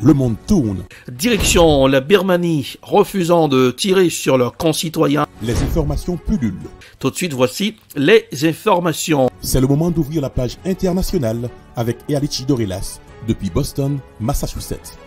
le monde tourne. Direction la Birmanie, refusant de tirer sur leurs concitoyens. Les informations pullulent. Tout de suite, voici les informations. C'est le moment d'ouvrir la page internationale avec Erlich Dorelas depuis Boston, Massachusetts.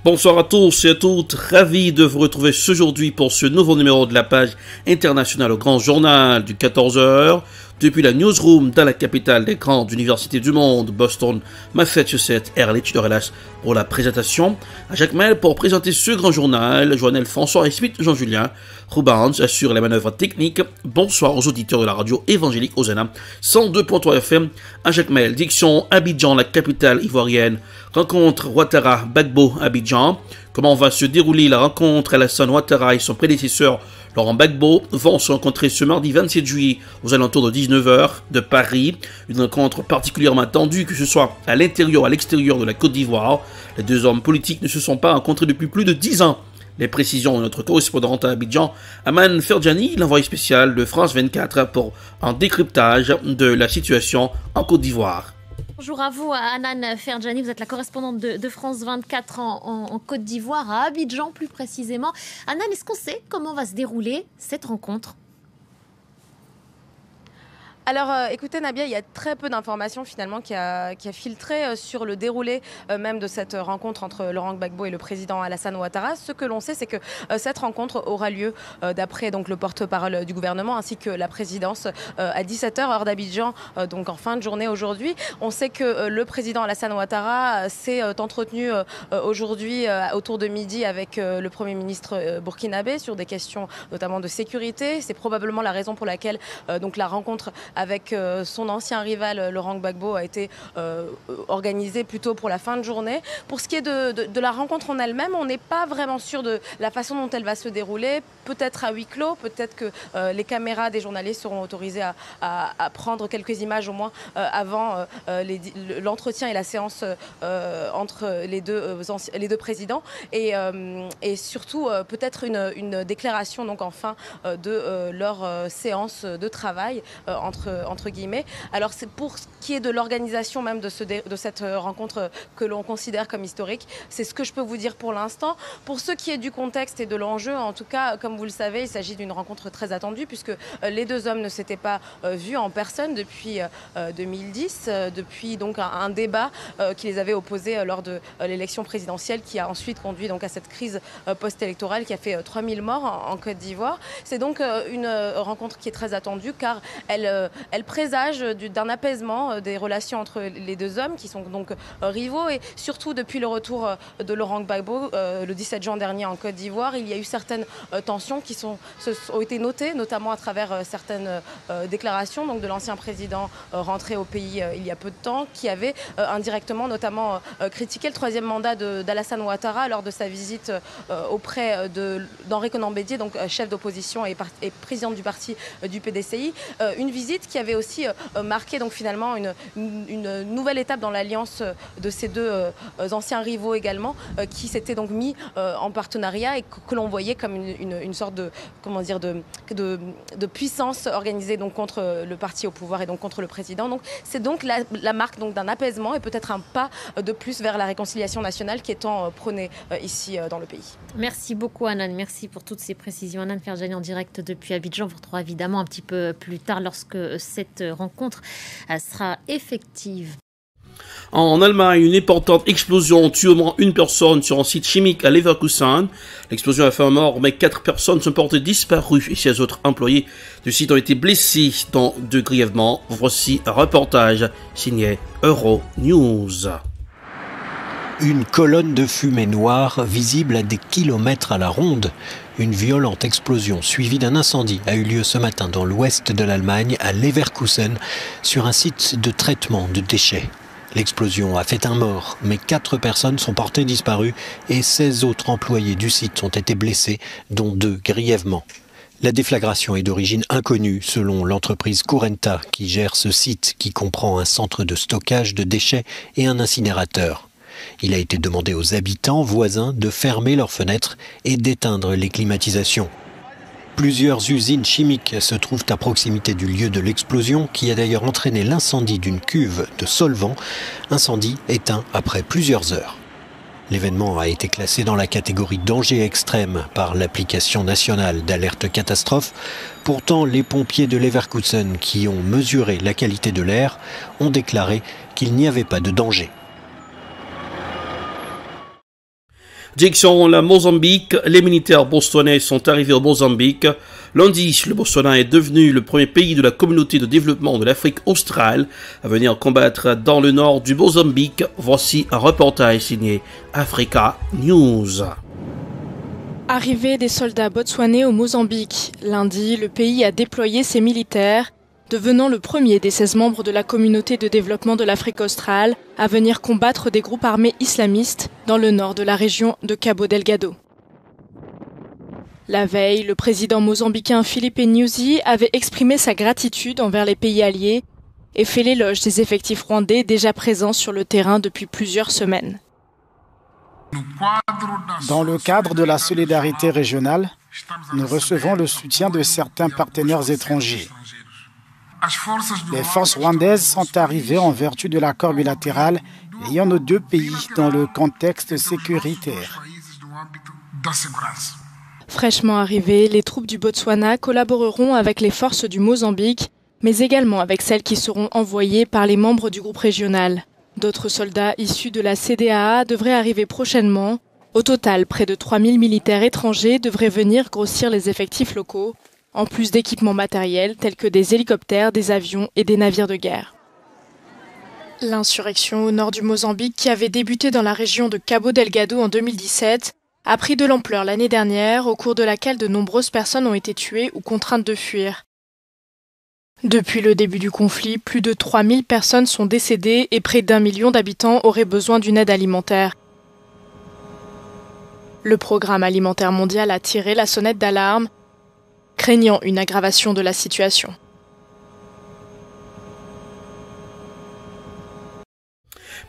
Bonsoir à tous et à toutes, ravi de vous retrouver aujourd'hui pour ce nouveau numéro de la page internationale au grand journal du 14h, depuis la newsroom dans la capitale des grandes universités du monde, Boston, Massachusetts, Erlich Dorelas pour la présentation, à Jacques Mel pour présenter ce grand journal, Joannel François et Smith Jean-Julien, Rubans assure les manœuvres techniques. Bonsoir aux auditeurs de la radio évangélique Hosanna, 102.3 FM, à Jacques Mel, direction Abidjan, la capitale ivoirienne, rencontre Ouattara Gbagbo Abidjan. Comment va se dérouler la rencontre? Alassane Ouattara et son prédécesseur Laurent Gbagbo vont se rencontrer ce mardi 27 juillet aux alentours de 19h de Paris. Une rencontre particulièrement attendue, que ce soit à l'intérieur ou à l'extérieur de la Côte d'Ivoire. Les deux hommes politiques ne se sont pas rencontrés depuis plus de 10 ans. Les précisions de notre correspondante à Abidjan, Aman Ferjani, l'envoyé spécial de France 24 pour un décryptage de la situation en Côte d'Ivoire. Bonjour à vous, Anan Ferjani, vous êtes la correspondante de France 24 en Côte d'Ivoire, à Abidjan plus précisément. Anan, est-ce qu'on sait comment va se dérouler cette rencontre ? Alors, écoutez Nabia, il y a très peu d'informations finalement qui a filtré sur le déroulé même de cette rencontre entre Laurent Gbagbo et le président Alassane Ouattara. Ce que l'on sait, c'est que cette rencontre aura lieu d'après donc le porte-parole du gouvernement ainsi que la présidence à 17h heure d'Abidjan, donc en fin de journée aujourd'hui. On sait que le président Alassane Ouattara s'est entretenu aujourd'hui autour de midi avec le Premier ministre burkinabé sur des questions notamment de sécurité. C'est probablement la raison pour laquelle donc la rencontre avec son ancien rival Laurent Gbagbo a été organisé plutôt pour la fin de journée. Pour ce qui est de la rencontre en elle-même, on n'est pas vraiment sûr de la façon dont elle va se dérouler. Peut-être à huis clos, peut-être que les caméras des journalistes seront autorisées à prendre quelques images au moins avant l'entretien et la séance entre les deux présidents. Et surtout peut-être une déclaration donc enfin de leur séance de travail entre guillemets. Alors c'est pour ce qui est de l'organisation même de cette rencontre que l'on considère comme historique, c'est ce que je peux vous dire pour l'instant. Pour ce qui est du contexte et de l'enjeu, en tout cas, comme vous le savez, il s'agit d'une rencontre très attendue puisque les deux hommes ne s'étaient pas vus en personne depuis 2010, depuis donc un débat qui les avait opposés lors de l'élection présidentielle qui a ensuite conduit donc à cette crise post-électorale qui a fait 3000 morts en Côte d'Ivoire. C'est donc une rencontre qui est très attendue car elle présage d'un apaisement des relations entre les deux hommes qui sont donc rivaux et surtout depuis le retour de Laurent Gbagbo le 17 juin dernier en Côte d'Ivoire, il y a eu certaines tensions qui ont été notées, notamment à travers certaines déclarations donc de l'ancien président rentré au pays il y a peu de temps, qui avait indirectement notamment critiqué le troisième mandat d'Alassane Ouattara lors de sa visite auprès d'Henri Konan Bédié, donc chef d'opposition et président du parti du PDCI. Une visite qui avait aussi marqué donc finalement une nouvelle étape dans l'alliance de ces deux anciens rivaux également, qui s'étaient donc mis en partenariat et que l'on voyait comme une sorte de puissance organisée donc contre le parti au pouvoir et donc contre le président. Donc c'est donc la marque donc d'un apaisement et peut-être un pas de plus vers la réconciliation nationale qui est tant prônée ici dans le pays. Merci beaucoup Anan, merci pour toutes ces précisions. Anan Ferjani en direct depuis Abidjan. On vous retrouvera évidemment un petit peu plus tard lorsque cette rencontre sera effective. En Allemagne, une importante explosion tue au moins une personne sur un site chimique à Leverkusen. L'explosion a fait un mort, mais 4 personnes sont portées disparues et 16 autres employés du site ont été blessés, dont 2 grièvement. Voici un reportage signé Euronews. Une colonne de fumée noire visible à des kilomètres à la ronde. Une violente explosion suivie d'un incendie a eu lieu ce matin dans l'ouest de l'Allemagne, à Leverkusen, sur un site de traitement de déchets. L'explosion a fait un mort, mais 4 personnes sont portées disparues et 16 autres employés du site ont été blessés, dont 2 grièvement. La déflagration est d'origine inconnue, selon l'entreprise Currenta, qui gère ce site, qui comprend un centre de stockage de déchets et un incinérateur. Il a été demandé aux habitants voisins de fermer leurs fenêtres et d'éteindre les climatisations. Plusieurs usines chimiques se trouvent à proximité du lieu de l'explosion qui a d'ailleurs entraîné l'incendie d'une cuve de solvant, incendie éteint après plusieurs heures. L'événement a été classé dans la catégorie danger extrême par l'application nationale d'alerte catastrophe. Pourtant, les pompiers de Leverkusen qui ont mesuré la qualité de l'air ont déclaré qu'il n'y avait pas de danger. Direction la Mozambique, les militaires botswanais sont arrivés au Mozambique. Lundi, le Botswana est devenu le premier pays de la communauté de développement de l'Afrique australe à venir combattre dans le nord du Mozambique. Voici un reportage signé Africa News. Arrivée des soldats botswanais au Mozambique. Lundi, le pays a déployé ses militaires, devenant le premier des 16 membres de la communauté de développement de l'Afrique australe à venir combattre des groupes armés islamistes dans le nord de la région de Cabo Delgado. La veille, le président mozambicain Filipe Nyusi avait exprimé sa gratitude envers les pays alliés et fait l'éloge des effectifs rwandais déjà présents sur le terrain depuis plusieurs semaines. Dans le cadre de la solidarité régionale, nous recevons le soutien de certains partenaires étrangers. Les forces rwandaises sont arrivées en vertu de l'accord bilatéral liant nos deux pays dans le contexte sécuritaire. Fraîchement arrivées, les troupes du Botswana collaboreront avec les forces du Mozambique, mais également avec celles qui seront envoyées par les membres du groupe régional. D'autres soldats issus de la CDAA devraient arriver prochainement. Au total, près de 3000 militaires étrangers devraient venir grossir les effectifs locaux, en plus d'équipements matériels tels que des hélicoptères, des avions et des navires de guerre. L'insurrection au nord du Mozambique, qui avait débuté dans la région de Cabo Delgado en 2017, a pris de l'ampleur l'année dernière, au cours de laquelle de nombreuses personnes ont été tuées ou contraintes de fuir. Depuis le début du conflit, plus de 3000 personnes sont décédées et près d'1 million d'habitants auraient besoin d'une aide alimentaire. Le Programme alimentaire mondial a tiré la sonnette d'alarme, craignant une aggravation de la situation.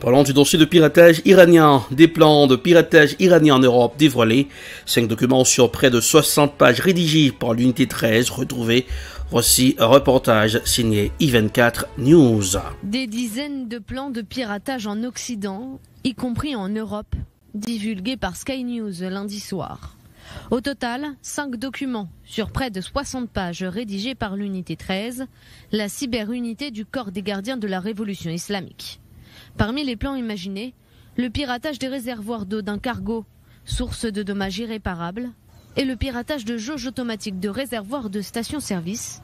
Parlons du dossier de piratage iranien. Des plans de piratage iranien en Europe dévoilés. 5 documents sur près de 60 pages rédigés par l'unité 13 retrouvés. Voici un reportage signé I24 News. Des dizaines de plans de piratage en Occident, y compris en Europe, divulgués par Sky News lundi soir. Au total, 5 documents sur près de 60 pages rédigés par l'unité 13, la cyberunité du corps des gardiens de la révolution islamique. Parmi les plans imaginés, le piratage des réservoirs d'eau d'un cargo, source de dommages irréparables, et le piratage de jauges automatiques de réservoirs de stations-service,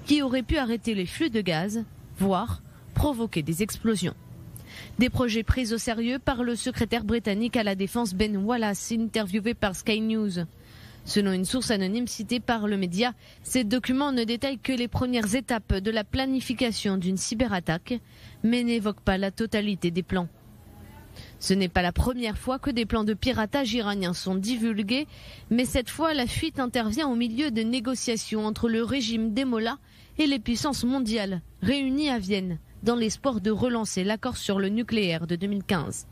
qui auraient pu arrêter les flux de gaz, voire provoquer des explosions. Des projets pris au sérieux par le secrétaire britannique à la défense Ben Wallace, interviewé par Sky News. Selon une source anonyme citée par le média, ces documents ne détaillent que les premières étapes de la planification d'une cyberattaque, mais n'évoquent pas la totalité des plans. Ce n'est pas la première fois que des plans de piratage iraniens sont divulgués, mais cette fois la fuite intervient au milieu de négociations entre le régime des mollahs et les puissances mondiales, réunies à Vienne, dans l'espoir de relancer l'accord sur le nucléaire de 2015.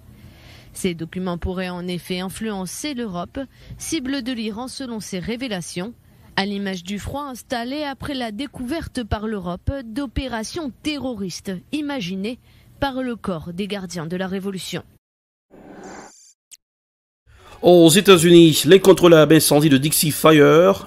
Ces documents pourraient en effet influencer l'Europe, cible de l'Iran selon ses révélations, à l'image du froid installé après la découverte par l'Europe d'opérations terroristes imaginées par le corps des gardiens de la Révolution. Aux États-Unis, l'incontrôlable incendie de Dixie Fire,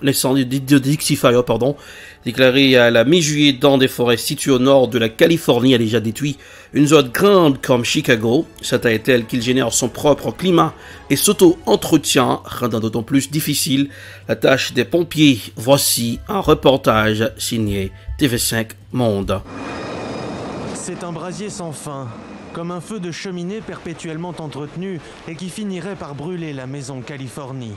déclaré à la mi-juillet dans des forêts situées au nord de la Californie, a déjà détruit une zone grande comme Chicago. Cette est telle qu'il génère son propre climat et s'auto-entretient, rendant d'autant plus difficile la tâche des pompiers. Voici un reportage signé TV5 Monde. C'est un brasier sans fin, comme un feu de cheminée perpétuellement entretenu et qui finirait par brûler la maison Californie.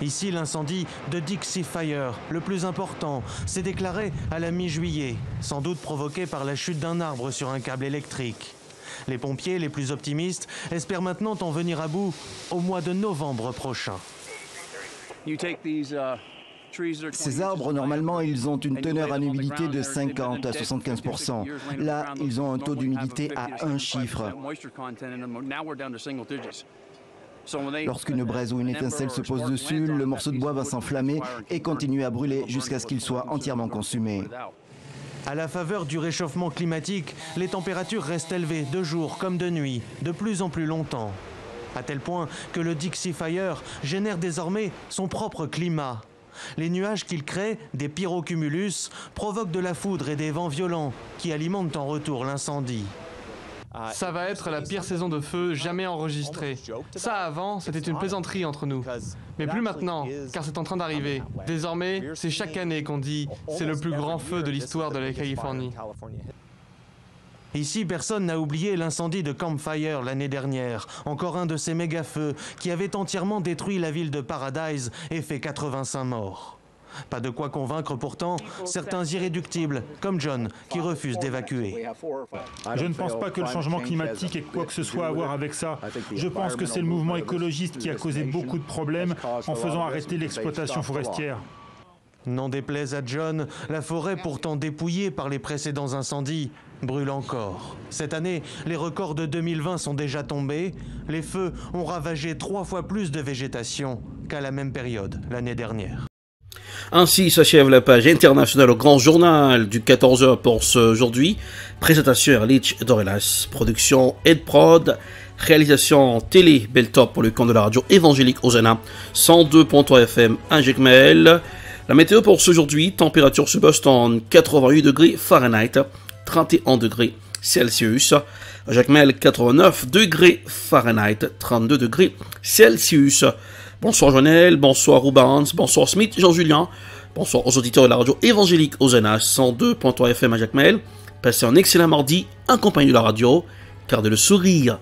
Ici, l'incendie de Dixie Fire, le plus important, s'est déclaré à la mi-juillet, sans doute provoqué par la chute d'un arbre sur un câble électrique. Les pompiers, les plus optimistes, espèrent maintenant en venir à bout au mois de novembre prochain. Ces arbres, normalement, ils ont une teneur en humidité de 50 à 75%. Là, ils ont un taux d'humidité à un chiffre. Lorsqu'une braise ou une étincelle se pose dessus, le morceau de bois va s'enflammer et continuer à brûler jusqu'à ce qu'il soit entièrement consumé. À la faveur du réchauffement climatique, les températures restent élevées de jour comme de nuit, de plus en plus longtemps. À tel point que le Dixie Fire génère désormais son propre climat. Les nuages qu'il crée, des pyrocumulus, provoquent de la foudre et des vents violents qui alimentent en retour l'incendie. Ça va être la pire saison de feu jamais enregistrée. Ça avant, c'était une plaisanterie entre nous. Mais plus maintenant, car c'est en train d'arriver. Désormais, c'est chaque année qu'on dit « c'est le plus grand feu de l'histoire de la Californie ». Ici, personne n'a oublié l'incendie de Camp Fire l'année dernière, encore un de ces méga-feux qui avait entièrement détruit la ville de Paradise et fait 85 morts. Pas de quoi convaincre pourtant certains irréductibles, comme John, qui refuse d'évacuer. Je ne pense pas que le changement climatique ait quoi que ce soit à voir avec ça. Je pense que c'est le mouvement écologiste qui a causé beaucoup de problèmes en faisant arrêter l'exploitation forestière. N'en déplaise à John, la forêt pourtant dépouillée par les précédents incendies brûle encore. Cette année, les records de 2020 sont déjà tombés. Les feux ont ravagé 3 fois plus de végétation qu'à la même période l'année dernière. Ainsi s'achève la page internationale au grand journal du 14h pour aujourd'hui. Présentation Erlich Dorelas, production Ed Prod, réalisation télé Beltop pour le compte de la radio évangélique Hosanna, 102.3 FM à Jacmel. La météo pour aujourd'hui, température sur Boston 88 degrés Fahrenheit, 31 degrés Celsius. À Jacmel 89 degrés Fahrenheit, 32 degrés Celsius. Bonsoir Joannel, bonsoir Rubens, bonsoir Smith, Jean-Julien, bonsoir aux auditeurs de la radio évangélique Hosanna, 102.3 FM à Jacmel. Passez un excellent mardi, accompagné de la radio, car le sourire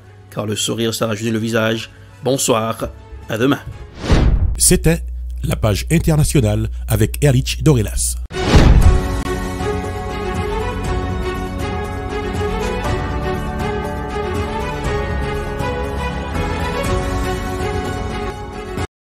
ça rajeunit le visage. Bonsoir, à demain. C'était la page internationale avec Erlich Dorelas.